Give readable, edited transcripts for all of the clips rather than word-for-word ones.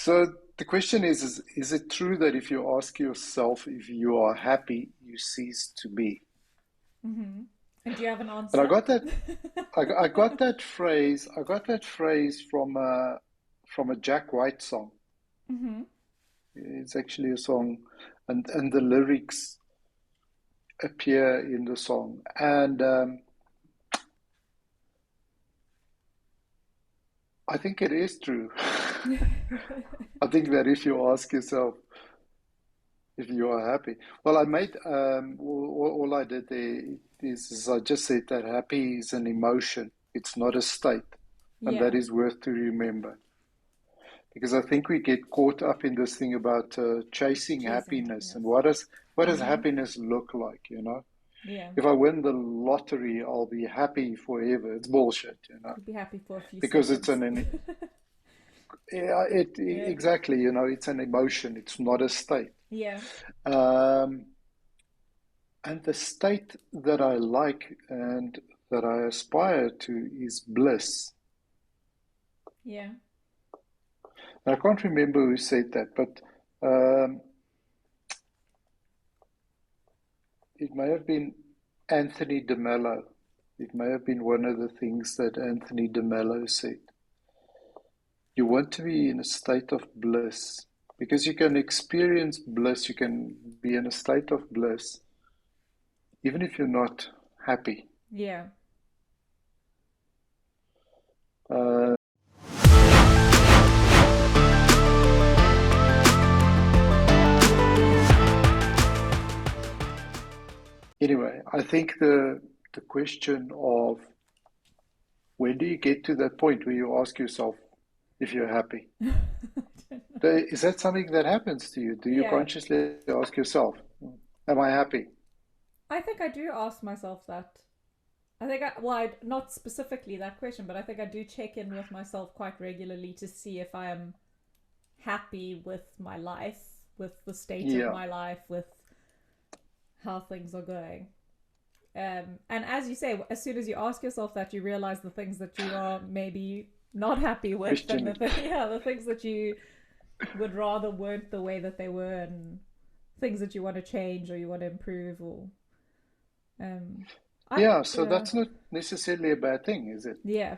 So the question is it true that if you ask yourself if you are happy, you cease to be? Mm-hmm. And do you have an And I answer? got that I got that phrase from a Jack White song. Mm-hmm. It's actually a song, and the lyrics appear in the song. And I think it is true. I think that if you ask yourself if you are happy, well, I made all I did there is I just said that happy is an emotion. It's not a state, and that Yeah. is worth to remember. Because I think we get caught up in this thing about chasing Chasing happiness, happiness. and what does Mm-hmm. happiness look like? You know, Yeah. if I win the lottery, I'll be happy forever. It's bullshit, you know, You'd be happy for a few because it's seconds. an yeah, it Yeah. exactly, you know, it's an emotion. It's not a state. Yeah. Um, and the state that I like and that I aspire to is bliss. Yeah. And I can't remember who said that, but um, it may have been Anthony de Mello. It may have been one of the things that Anthony de Mello said. You want to be in a state of bliss because you can experience bliss, you can be in a state of bliss even if you're not happy. Yeah. Uh, anyway, I think the question of when do you get to that point where you ask yourself if you're happy? I don't know. Is that something that happens to you? Do you Yeah. consciously ask yourself, am I happy? I think I do ask myself that. I think not specifically that question, but I think I do check in with myself quite regularly to see if I am happy with my life, with the state of Yeah, my life, with how things are going. And as you say, as soon as you ask yourself that, you realize the things that you are maybe not happy with, and questioning. the things that you would rather weren't the way that they were, and things that you want to change or you want to improve, or um, I Yeah, so yeah that's not necessarily a bad thing, is it? yeah.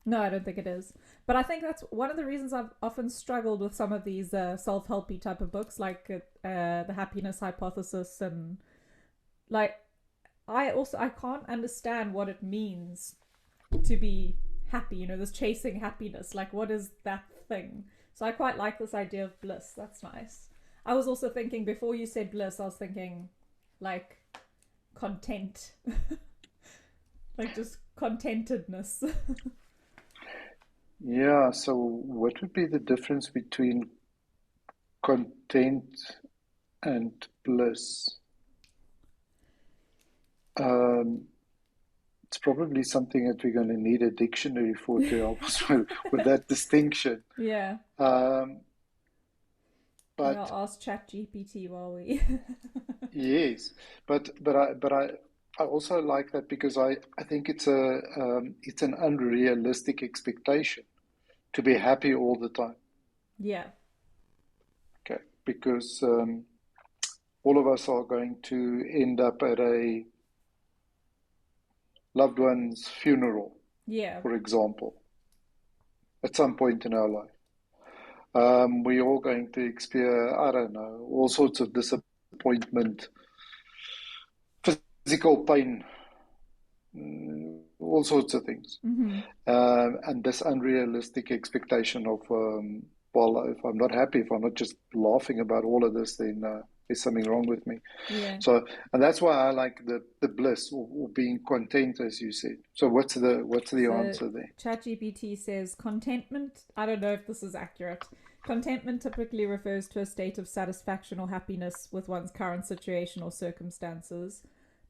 No, I don't think it is. But I think that's one of the reasons I've often struggled with some of these self-helpy type of books, like the Happiness Hypothesis, and like I can't understand what it means to be happy. You know, this chasing happiness. Like, what is that thing? So I quite like this idea of bliss. That's nice. I was also thinking before you said bliss, I was thinking like content, like just contentedness. Yeah, so what would be the difference between content and bliss? Um, it's probably something that we're going to need a dictionary for to help us with that distinction. Yeah. Um, Maybe I'll but ask ChatGPT while we. yes, I also like that because I think it's an unrealistic expectation to be happy all the time. Yeah. Okay, because all of us are going to end up at a loved one's funeral, Yeah. for example, at some point in our life. We're all going to experience, I don't know, all sorts of disappointment, physical pain, all sorts of things. Mm-hmm. And this unrealistic expectation of, well, if I'm not happy, if I'm not just laughing about all of this, then there's something wrong with me. Yeah. So, and that's why I like the bliss or being content, as you said. So, what's the So answer there? ChatGPT says contentment. I don't know if this is accurate. Contentment typically refers to a state of satisfaction or happiness with one's current situation or circumstances.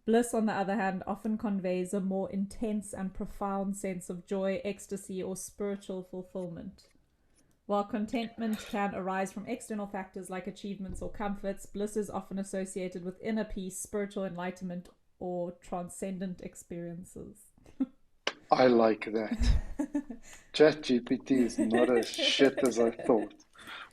Bliss, on the other hand, often conveys a more intense and profound sense of joy, ecstasy, or spiritual fulfillment. While contentment can arise from external factors like achievements or comforts, bliss is often associated with inner peace, spiritual enlightenment, or transcendent experiences. I like that. ChatGPT is not as shit as I thought.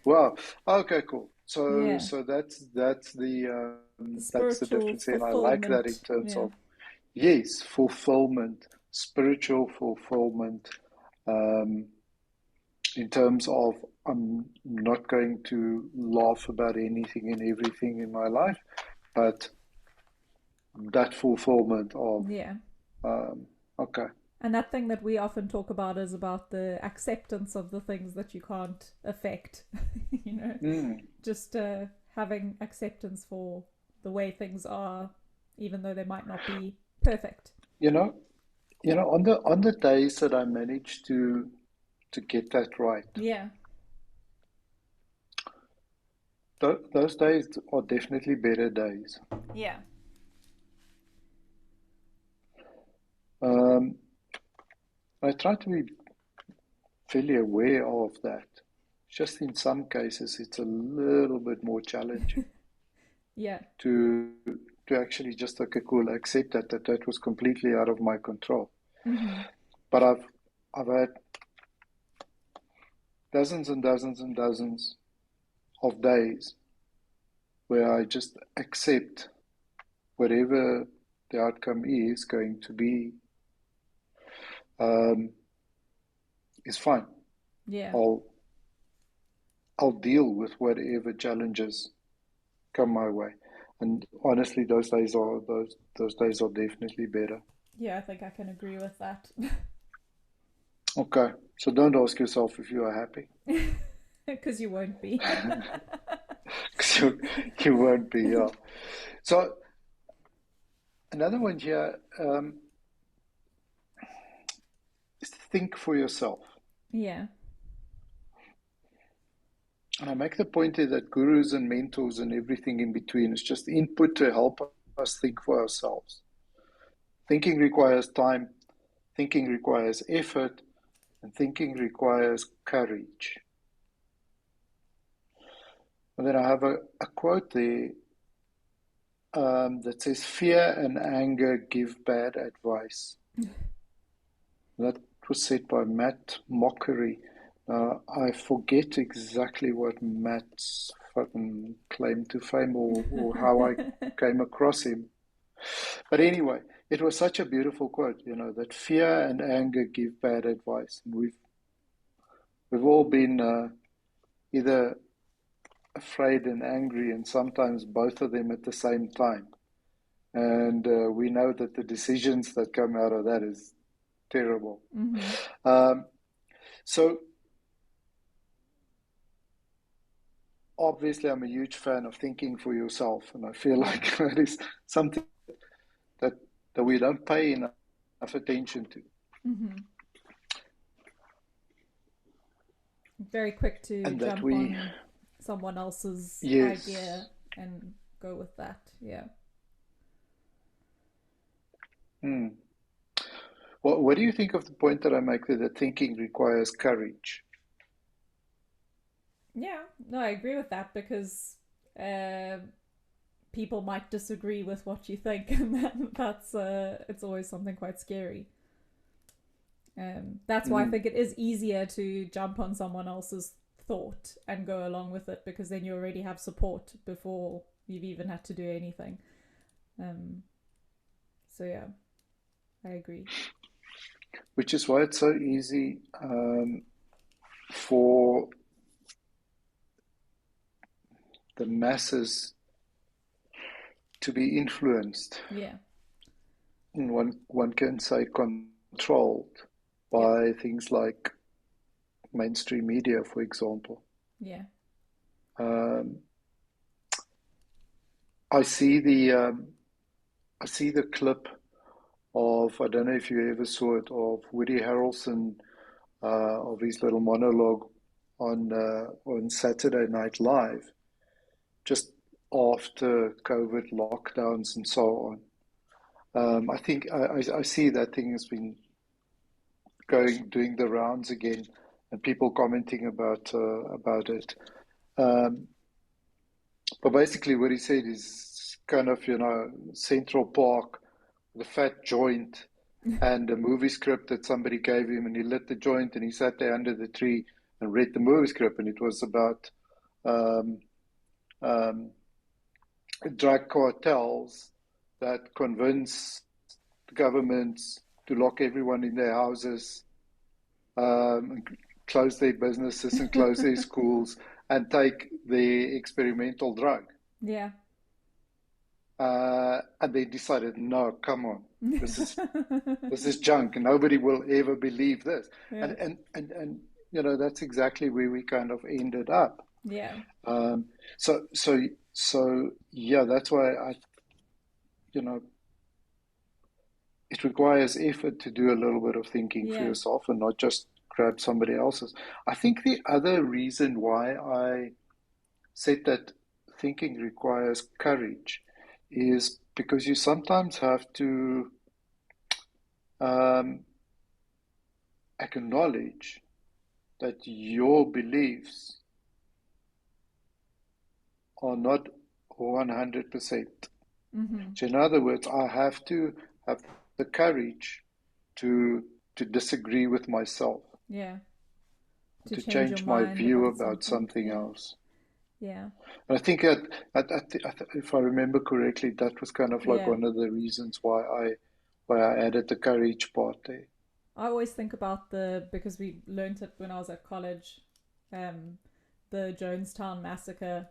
Wow. Okay, cool. So Yeah. so The that's the spiritual difference here, and I like that in fulfillment. terms Yeah. of yes, fulfillment, spiritual fulfillment, um, in terms of I'm not going to laugh about anything and everything in my life, but that fulfillment of Yeah. um, okay. And that thing that we often talk about is about the acceptance of the things that you can't affect. you know, Mm. just having acceptance for the way things are, even though they might not be perfect. You know, on the days that I managed to get that right, Yeah. those days are definitely better days. Yeah. Um, I try to be fairly aware of that. Just in some cases, it's a little bit more challenging Yeah. to to actually just okay, cool, accept that was completely out of my control. Mm-hmm. But I've had dozens and dozens and dozens of days where I just accept whatever the outcome is going to be um, is fine. Yeah. I'll I'll deal with whatever challenges come my way. And honestly, those days are definitely better. Yeah, I think I can agree with that. Okay, so don't ask yourself if you are happy, Because you won't be. because you won't be. Yeah. So another one here is think for yourself. yeah. And I make the point here that gurus and mentors and everything in between is just input to help us think for ourselves. Thinking requires time, thinking requires effort, and thinking requires courage. And then I have a quote there that says, "Fear and anger give bad advice." That was said by Matt Mockery. I forget exactly what Matt's fucking claim to fame or how I came across him. But anyway, it was such a beautiful quote, that fear and anger give bad advice. And we've all been either afraid and angry, and sometimes both of them at the same time. And we know that the decisions that come out of that is terrible. mm-hmm. Um, so obviously, I'm a huge fan of thinking for yourself, and I feel Yeah. like that is something that that we don't pay enough attention to, Mm-hmm. Very quick to and that jump we, on someone else's idea yes. and go with that. Yeah. Hmm. What do you think of the point that I make there that thinking requires courage? Yeah. No, I agree with that because uh, people might disagree with what you think, and that's it's always something quite scary. That's why I Hmm. think it is easier to jump on someone else's thought and go along with it because then you already have support before you've even had to do anything. Um, so yeah, I agree. Which is why it's so easy for the masses to be influenced, Yeah, and one can say controlled yeah, by things like mainstream media, for example. yeah. Um, I see the clip of, I don't know if you ever saw it, of Woody Harrelson, of his little monologue on Saturday Night Live, just after COVID lockdowns and so on. I think I see that thing has been doing the rounds again, and people commenting about it. Um, but basically, what he said is kind of Central Park, the fat joint, and a movie script that somebody gave him, and he lit the joint and he sat there under the tree and read the movie script, and it was about um, um, drug cartels that convince governments to lock everyone in their houses, and close their businesses and close their schools and take the experimental drug. Yeah. And they decided, no, come on, this is this is junk. Nobody will ever believe this. Yeah. And that's exactly where we kind of ended up. Yeah. Um, so yeah, that's why you know, it requires effort to do a little bit of thinking for Yeah. yourself and not just grab somebody else's. I think the other reason why I said that thinking requires courage is because you sometimes have to um, acknowledge that your beliefs are not 100%. Mm-hmm. So, in other words, I have to have the courage to disagree with myself, Yeah. To to change your change my mind view about about something. something Yeah. else. Yeah. And I think if I remember correctly, that was kind of like Yeah. one of the reasons why I added the courage part there. I always think about because we learnt it when I was at college, um, the Jonestown massacre,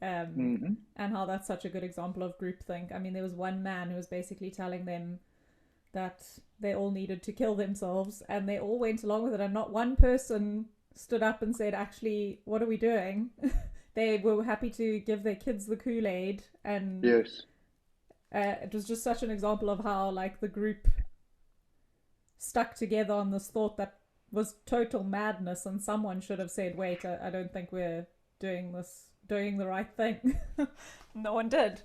um, Hmm. and how that's such a good example of groupthink. I mean, there was one man who was basically telling them that they all needed to kill themselves, and they all went along with it, and not one person stood up and said, "Actually, what are we doing?" They were happy to give their kids the Kool-Aid, and Yes, it was just such an example of how like the group stuck together on this thought that was total madness, and someone should have said, "Wait, I don't think we're doing the right thing." No one did.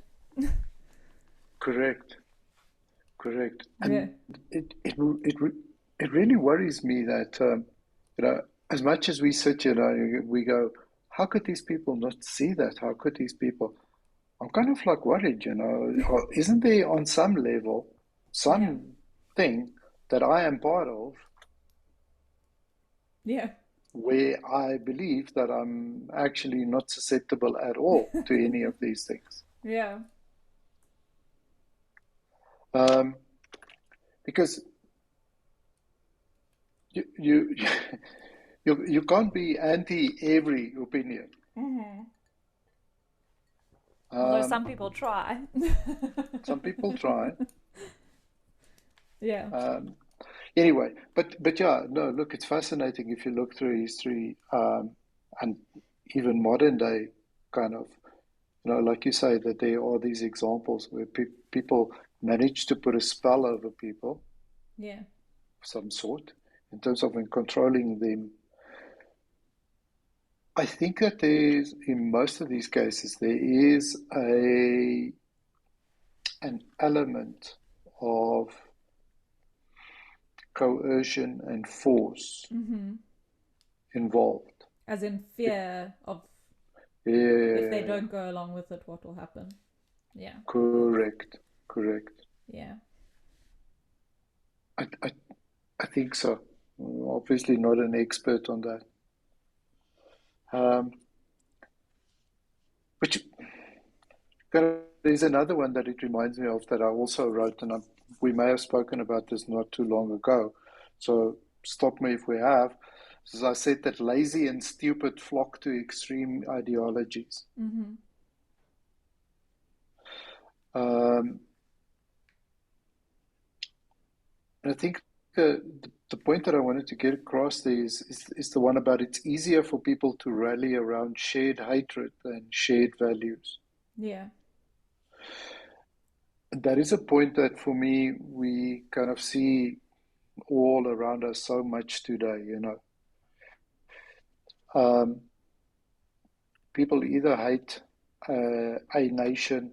correct, correct. Yeah. And it really worries me that as much as we sit, we go, how could these people not see that? How could these people? I'm kind of like worried, or isn't there on some level Yeah. something that I am part of Yeah. where I believe that I'm actually not susceptible at all to any of these things? Yeah. Um, because you you can't be anti every opinion. Mm-hmm. Although Um, some people try. some people try. Yeah. Um, anyway, but yeah, no. Look, it's fascinating if you look through history, and even modern day kind of, like you say, that there are these examples where people manage to put a spell over people Yeah. of some sort in terms of in controlling them. I think that there's, in most of these cases, there is an element of coercion and force Mm-hmm. involved. As in Be- fear of if they Yeah, don't go along with it, what will happen. Yeah. correct, correct. Yeah. I, I, I think so. Obviously, not an expert on that. Um, which there's another one that it reminds me of that I also wrote, and we may have spoken about this not too long ago. So stop me if we have. As I said, that lazy and stupid flock to extreme ideologies. Mm-hmm. Um, and I think the point that I wanted to get across there is the one about it's easier for people to rally around shared hatred than shared values. Yeah. And that is a point that for me we kind of see all around us so much today. Um, people either hate a nation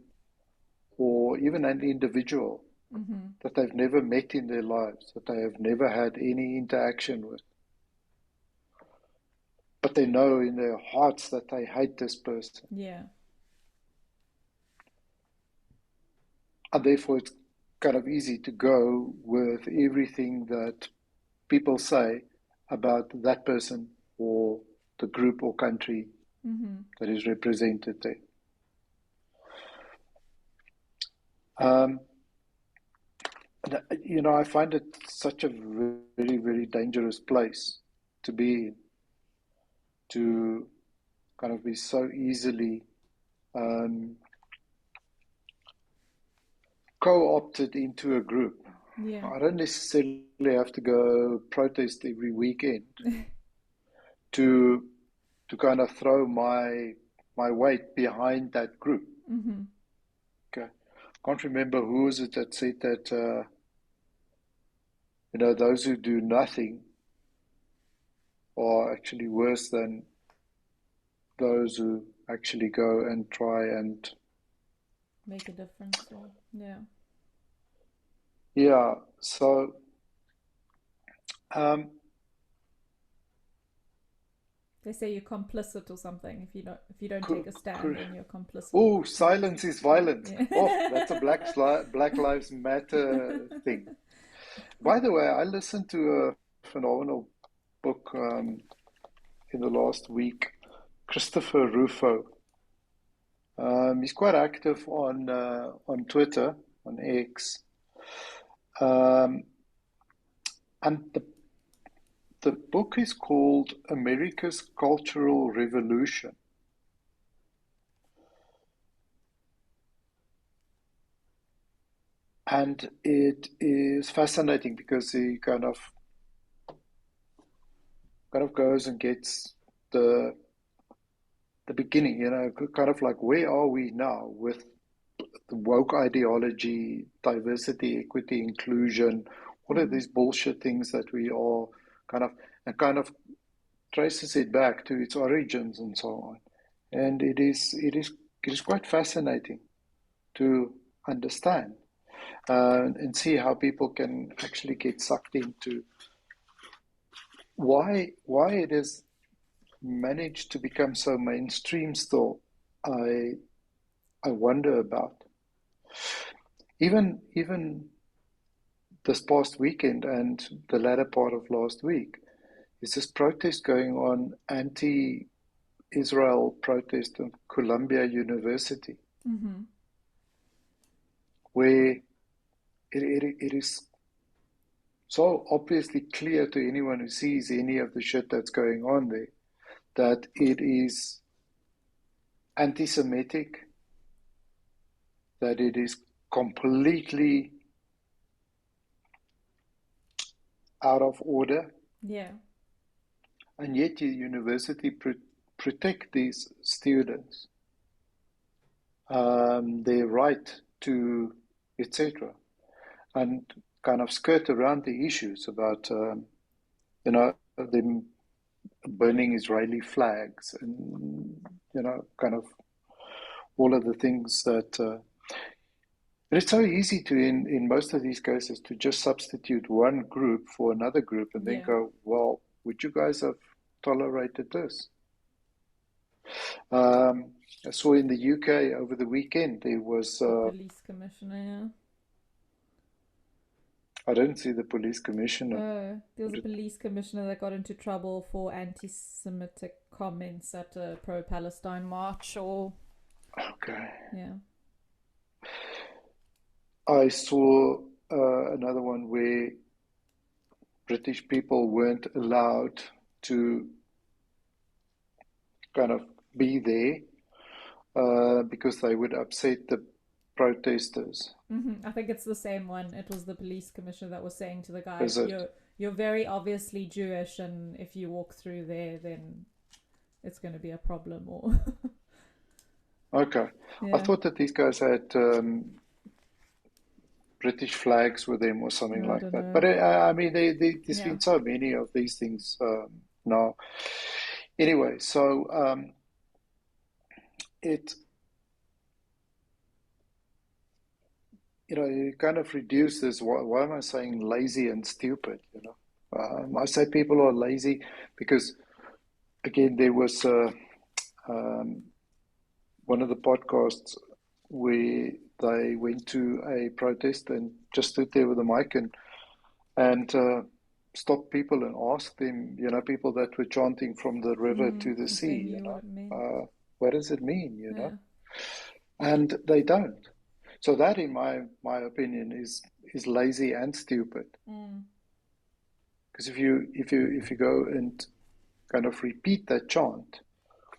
or even an individual Mm-hmm. that they've never met in their lives, that they have never had any interaction with. But they know in their hearts that they hate this person. Yeah. And therefore, it's kind of easy to go with everything that people say about that person or the group or country that is represented there. I find it such a very, very dangerous place to be in, to kind of be so easily co-opted into a group. Yeah. I don't necessarily have to go protest every weekend to kind of throw my weight behind that group. Okay, can't remember who was it that said that those who do nothing are actually worse than those who actually go and try and make a difference. Or yeah. So they say you're complicit or something if you don't take a stand, then you're complicit. oh, silence is violence. Yeah. Oh, that's a Black Lives Matter thing. By the way, I listened to a phenomenal book in the last week. Christopher Rufo. He's quite active on Twitter, on X, and the book is called America's Cultural Revolution. And it is fascinating because he kind of goes and gets the beginning, kind of like where are we now with the woke ideology, diversity, equity, inclusion, all of these bullshit things that we are kind of traces it back to its origins and so on. And it is quite fascinating to understand and see how people can actually get sucked into why it is managed to become so mainstream still. I wonder about even this past weekend and the latter part of last week is this protest going on, anti-Israel protest of Columbia University, where it is so obviously clear to anyone who sees any of the shit that's going on there that it is anti-Semitic, that it is completely out of order. Yeah. And yet the university protect these students, their right to, etc., and kind of skirt around the issues about, them burning Israeli flags and, kind of all of the things that. But it's so easy to, in most of these cases, to just substitute one group for another group and then go, well, would you guys have tolerated this? I saw in the UK over the weekend there was the police commissioner. I didn't see the police commissioner. There was a police commissioner that got into trouble for anti-Semitic comments at a pro-Palestine march. Or okay, yeah, I saw another one where British people weren't allowed to kind of be there because they would upset the protesters. I think it's the same one. It was the police commissioner that was saying to the guy, Is it? you're very obviously Jewish, and if you walk through there, then it's going to be a problem. Or Okay, yeah. I thought that these guys had British flags with them or something like that. Know. But I mean, there's been so many of these things now. Anyway, so it you kind of reduce this. Why am I saying lazy and stupid? I say people are lazy because, again, there was one of the podcasts where they went to a protest and just stood there with a mic and stopped people and asked them, people that were chanting from the river to the If they sea, knew what it meant. what does it mean, Yeah. And they don't. So that, in my opinion, is lazy and stupid. Mm. Because if you go and kind of repeat that chant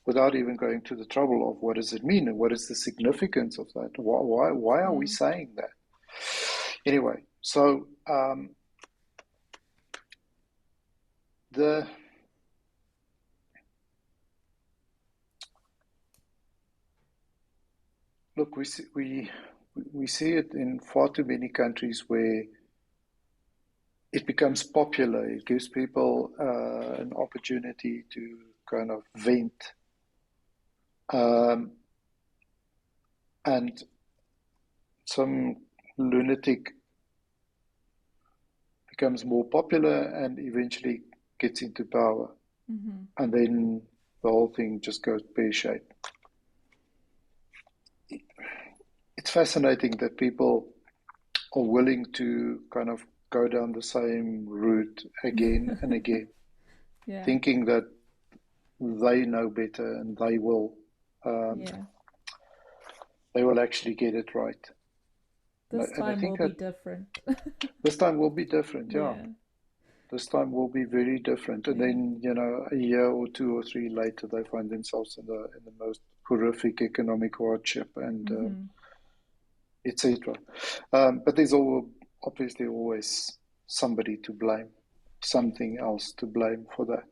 without even going to the trouble of what does it mean and what is the significance of that, why are we Mm. saying that? Anyway, so the look, we see it in far too many countries where it becomes popular. It gives people an opportunity to kind of vent, um, and some lunatic becomes more popular and eventually gets into power, Mm-hmm. and then the whole thing just goes pear-shaped. It's fascinating that people are willing to kind of go down the same route again and again, Yeah. thinking that they know better and um, Yeah. they will actually get it right. This And I time will think be that different. this time will be different, yeah. Yeah. This time will be very different. And Yeah. then, a year or two or three later, they find themselves in the most horrific economic hardship and Mm-hmm. etc. But there's obviously always somebody to blame, something else to blame for that.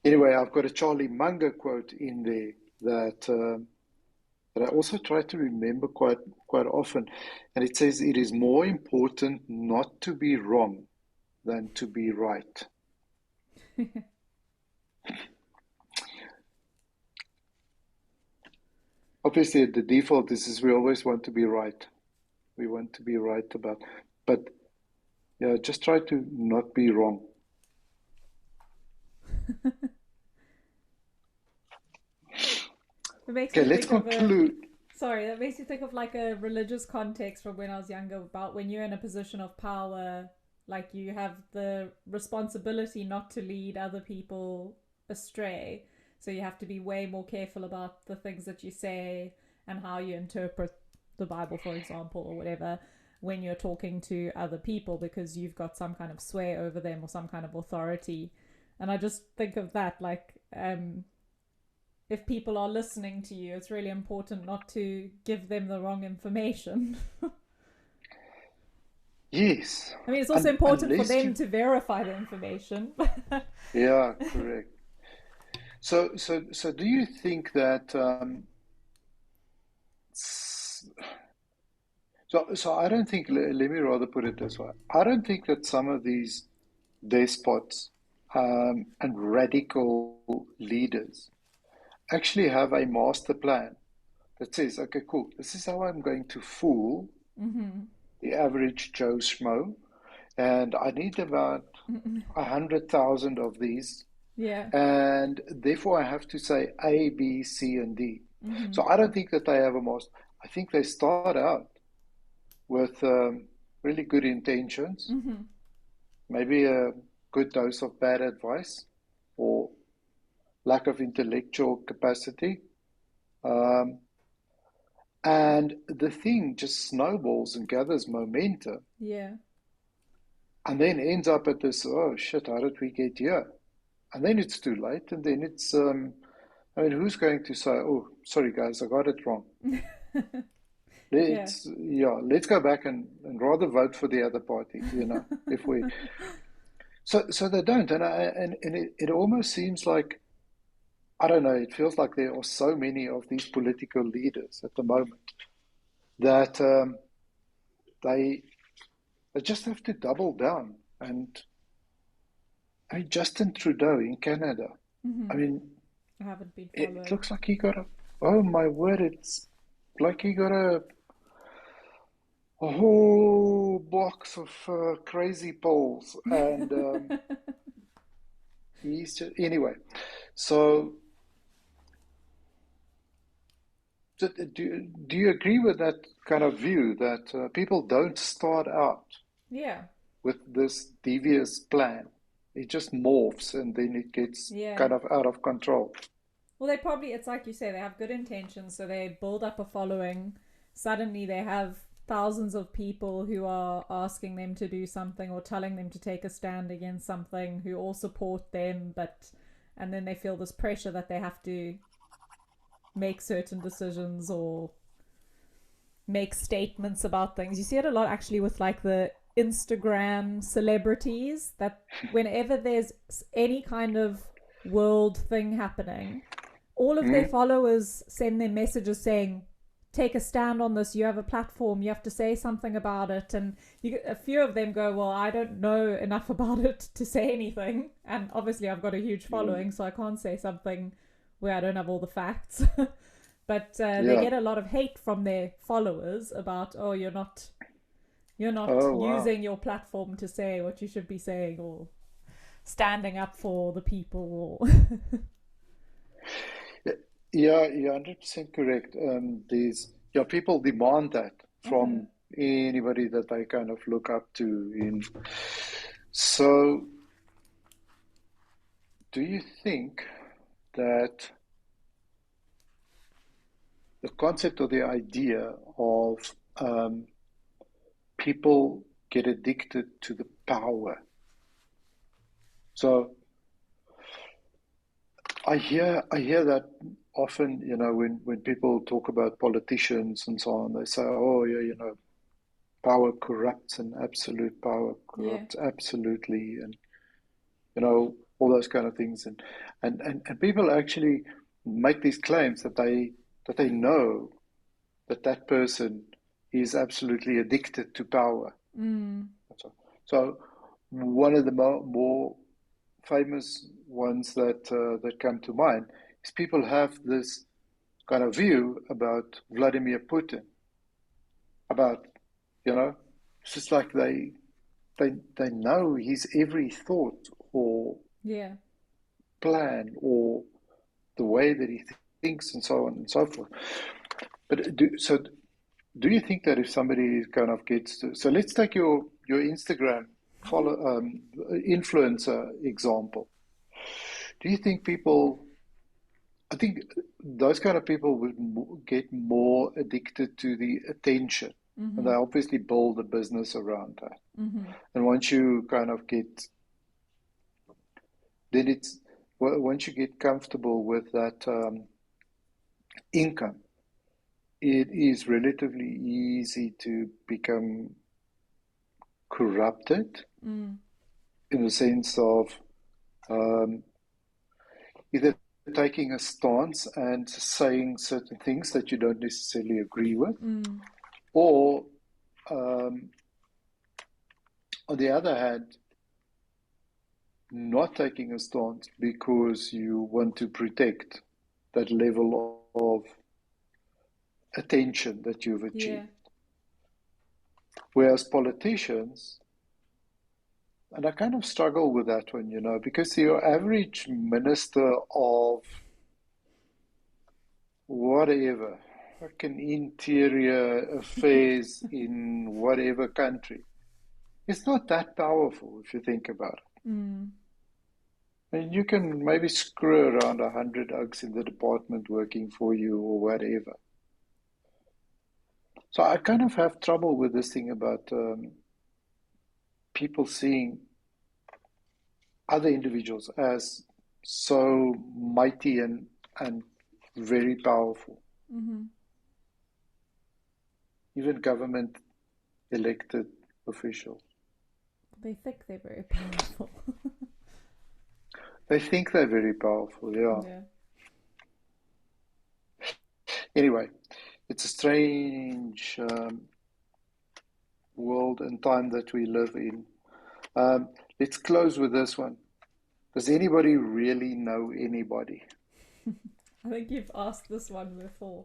Anyway, I've got a Charlie Munger quote in there that I also try to remember quite often, and it says, "It is more important not to be wrong than to be right." Obviously, the default is we always want to be right. We want to be right about, but yeah, just try to not be wrong. It makes Okay, me let's think of a conclude. sorry, that makes me think of like a religious context from when I was younger about when you're in a position of power, like you have the responsibility not to lead other people astray. So you have to be way more careful about the things that you say and how you interpret the Bible, for example, or whatever, when you're talking to other people because you've got some kind of sway over them or some kind of authority. And I just think of that like if people are listening to you, it's really important not to give them the wrong information. Yes, I mean, it's also and important for unless them you, to verify the information. yeah, correct. So do you think that so I don't think, let me rather put it this way. I don't think that some of these despots and radical leaders actually have a master plan that says, okay, cool, this is how I'm going to fool Mm-hmm. the average Joe Schmo, and I need about 100,000 of these, Yeah. and therefore I have to say A, B, C, and D. Mm-hmm. So I don't think that they have a master. I think they start out with really good intentions, Mm-hmm. maybe a good dose of bad advice or lack of intellectual capacity. Um, and the thing just snowballs and gathers momentum Yeah. and then ends up at this, oh shit, how did we get here? And then it's too late. And then I mean, who's going to say, oh, sorry guys, I got it wrong. Yeah. Let's go back and rather vote for the other party, if we, so they don't. And it almost seems like, I don't know, it feels like there are so many of these political leaders at the moment that they they just have to double down. And I mean, Justin Trudeau in Canada, I Mm-hmm. mean, I haven't been it following. looks like he got oh my word, it's like he got a whole box of crazy polls. And he's just, anyway, so do you agree with that kind of view that people don't start out Yeah. with this devious plan? It just morphs and then it gets Yeah. kind of out of control. Well, they probably, it's like you say, they have good intentions, so they build up a following. Suddenly, they have thousands of people who are asking them to do something or telling them to take a stand against something, who all support them, but and then they feel this pressure that they have to make certain decisions or make statements about things. You see it a lot actually with like the Instagram celebrities that whenever there's any kind of world thing happening, all of their Mm? followers send them messages saying, take a stand on this, you have a platform, you have to say something about it. And a few of them go, well, I don't know enough about it to say anything, and obviously I've got a huge Mm. following, so I can't say something where I don't have all the facts. But they Yeah. get a lot of hate from their followers about, oh, you're not Oh, wow. using your platform to say what you should be saying, or standing up for the people, or Yeah, you're 100% correct. Yeah, people demand that mm-hmm. from anybody that they kind of look up to. So, do you think that the concept or the idea of people get addicted to the power? So, I hear that often, when people talk about politicians and so on, they say, "Oh, yeah, power corrupts and absolute power Yeah, corrupts absolutely," and all those kind of things, and people actually make these claims that they know that person is absolutely addicted to power. mm, So one of the more famous ones that come to mind is people have this kind of view about Vladimir Putin, about it's just like they know his every thought or yeah. plan or the way that he thinks and so on and so forth. But do you think that if somebody kind of gets to, so let's take your Instagram follow influencer example. Do you think people? I think those kind of people would get more addicted to the attention, and Mm-hmm. they obviously build a business around that. Mm-hmm. And once you kind of then it's once you get comfortable with that income, it is relatively easy to become corrupted Mm. in the sense of um, either taking a stance and saying certain things that you don't necessarily agree with, Mm. or um, on the other hand, not taking a stance because you want to protect that level of attention that you've Yeah. achieved. Whereas politicians, and I kind of struggle with that one, because your average minister of whatever, like an interior affairs in whatever country, it's not that powerful if you think about it. Mm. And you can maybe screw around 100 in the department working for you or whatever. So I kind of have trouble with this thing about people seeing other individuals as so mighty and very powerful, Mm-hmm. even government elected officials. They think they're very powerful. They think they're very powerful, yeah. Yeah. Anyway, it's a strange world and time that we live in. Let's close with this one. Does anybody really know anybody? I think you've asked this one before.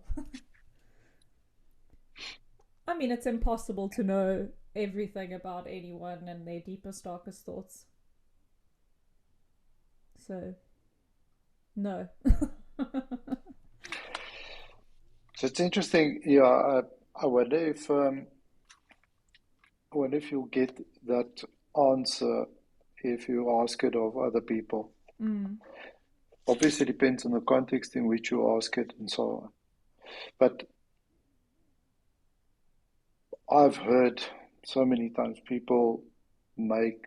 I mean, it's impossible to know everything about anyone and their deepest, darkest thoughts. So, no. So it's interesting. Yeah, I wonder if you'll get that answer if you ask it of other people. Mm. Obviously, it depends on the context in which you ask it and so on. But I've heard so many times people make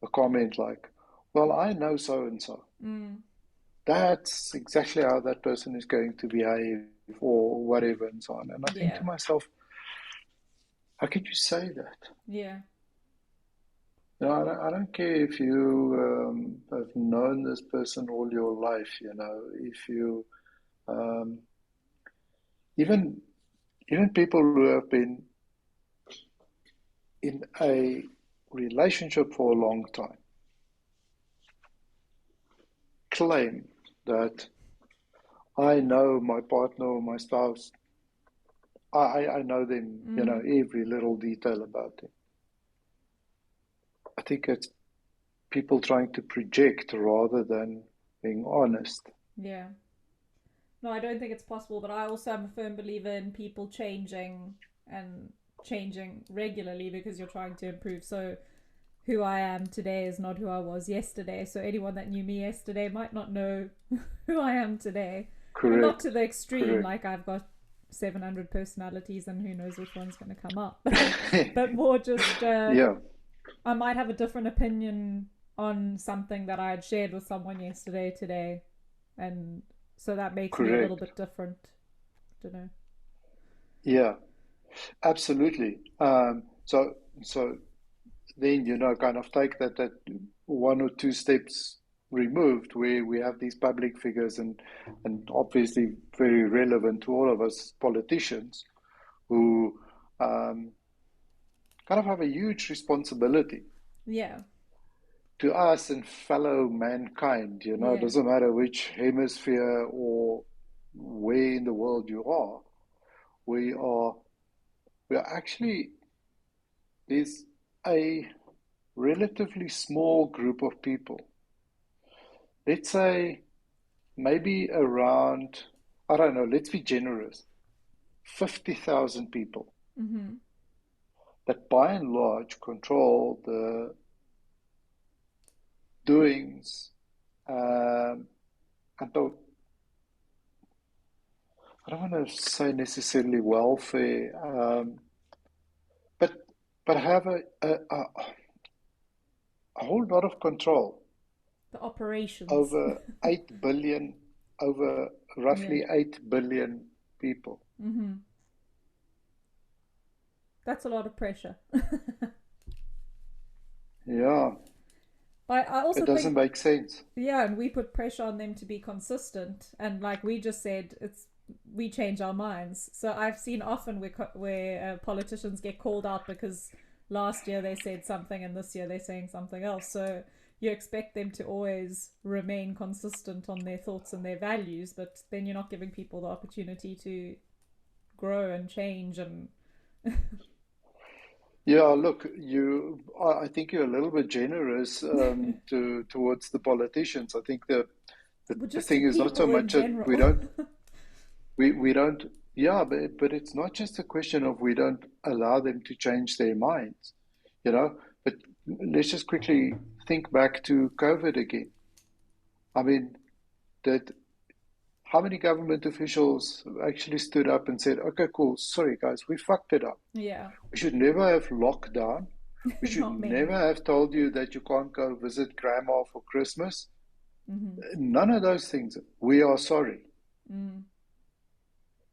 a comment like, well, I know so and so. Mm. That's exactly how that person is going to behave or whatever and so on. And I think Yeah. to myself, how can you say that? Yeah. I don't care if you have known this person all your life, if you, um, even people who have been in a relationship for a long time claim that I know my partner or my spouse, I know them, Mm. every little detail about them. I think it's people trying to project rather than being honest. Yeah. No, I don't think it's possible, but I also am a firm believer in people changing and changing regularly because you're trying to improve. So who I am today is not who I was yesterday. So anyone that knew me yesterday might not know who I am today. And not to Correct, the extreme, correct. like I've got 700 personalities and who knows which one's going to come up. But more just, Yeah, I might have a different opinion on something that I had shared with someone yesterday, today. And so that makes me a little correct. bit different. Don't know. Yeah, absolutely. So then, kind of take that one or two steps removed where we have these public figures and obviously very relevant to all of us politicians who um, kind of have a huge responsibility Yeah. to us and fellow mankind. It Yeah. doesn't matter which hemisphere or where in the world you are. We are we are actually there's a relatively small group of people. Let's say maybe around, I don't know, let's be generous, 50,000 people Mm-hmm. that by and large control the doings and the, I don't want to say necessarily welfare, but have a whole lot of control The operations. over 8 billion, over Yeah. roughly 8 billion people. Mm-hmm. That's a lot of pressure. Yeah, But I also it doesn't think, make sense. yeah, and we put pressure on them to be consistent. And like we just said, we change our minds. So I've seen often where politicians get called out because last year they said something and this year they're saying something else. So you expect them to always remain consistent on their thoughts and their values, but then you're not giving people the opportunity to grow and change and Yeah, look, I think you're a little bit generous towards the politicians. I think but the just to thing is not so people in much that general. we don't, yeah, but it's not just a question of we don't allow them to change their minds, you know. But let's just quickly think back to COVID again. I mean, that how many government officials actually stood up and said, "Okay, cool, sorry guys, we fucked it up. Yeah, We should never have locked down. We should not many. never have told you that you can't go visit grandma for Christmas. Mm-hmm. None of those things. We are sorry." Mm.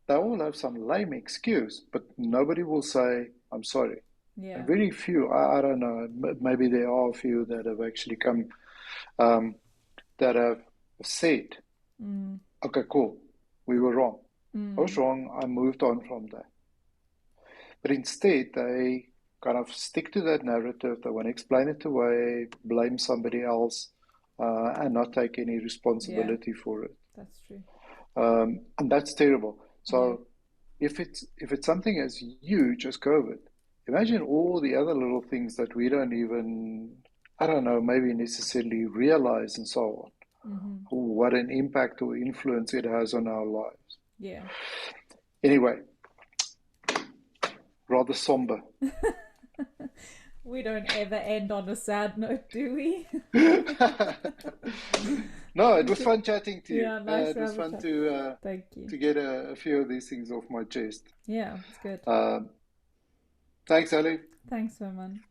They all have some lame excuse, but nobody will say, "I'm sorry." And Yeah. very few, I don't know, maybe there are a few that have actually come, um, that have said, Mm. "Okay, cool, we were wrong. I was Mm. wrong, I moved on from that." But instead, they kind of stick to that narrative. They want to explain it away, blame somebody else, and not take any Yeah, responsibility for it. that's true. And that's terrible. Yeah. So if it's something as huge as COVID, imagine all the other little things that we don't even, I don't know, maybe necessarily realize and so on. Mm-hmm. What an impact or influence it has on our lives. Yeah. Anyway, rather somber. We don't ever end on a sad note, do we? No, it was fun chatting to you. Yeah, nice It to was have a fun chat. Thank you. to get a few of these things off my chest. Yeah, it's good. Um, Thanks, Ali. Thanks, Herman.